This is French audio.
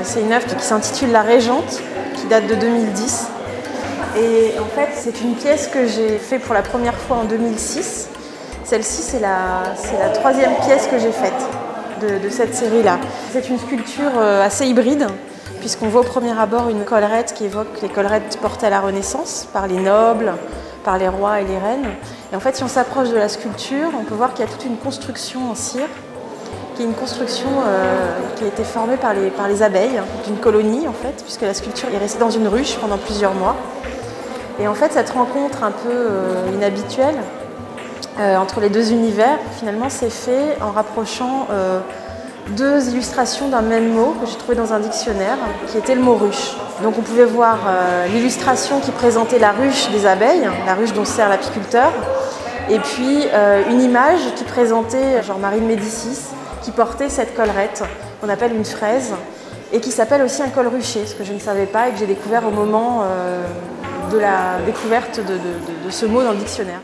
C'est une œuvre qui s'intitule La Régente, qui date de 2010. Et en fait, c'est une pièce que j'ai faite pour la première fois en 2006. Celle-ci, c'est la troisième pièce que j'ai faite de cette série-là. C'est une sculpture assez hybride, puisqu'on voit au premier abord une collerette qui évoque les collerettes portées à la Renaissance par les nobles, par les rois et les reines. Et en fait, si on s'approche de la sculpture, on peut voir qu'il y a toute une construction en cire, qui est une construction qui a été formée par les abeilles, d'une colonie en fait, puisque la sculpture est restée dans une ruche pendant plusieurs mois. Et en fait, cette rencontre un peu inhabituelle entre les deux univers, finalement, c'est fait en rapprochant deux illustrations d'un même mot que j'ai trouvé dans un dictionnaire, qui était le mot ruche. Donc on pouvait voir l'illustration qui présentait la ruche des abeilles, la ruche dont sert l'apiculteur, et puis une image qui présentait genre Marie de Médicis, qui portait cette collerette qu'on appelle une fraise et qui s'appelle aussi un col rucher, ce que je ne savais pas et que j'ai découvert au moment de la découverte de ce mot dans le dictionnaire.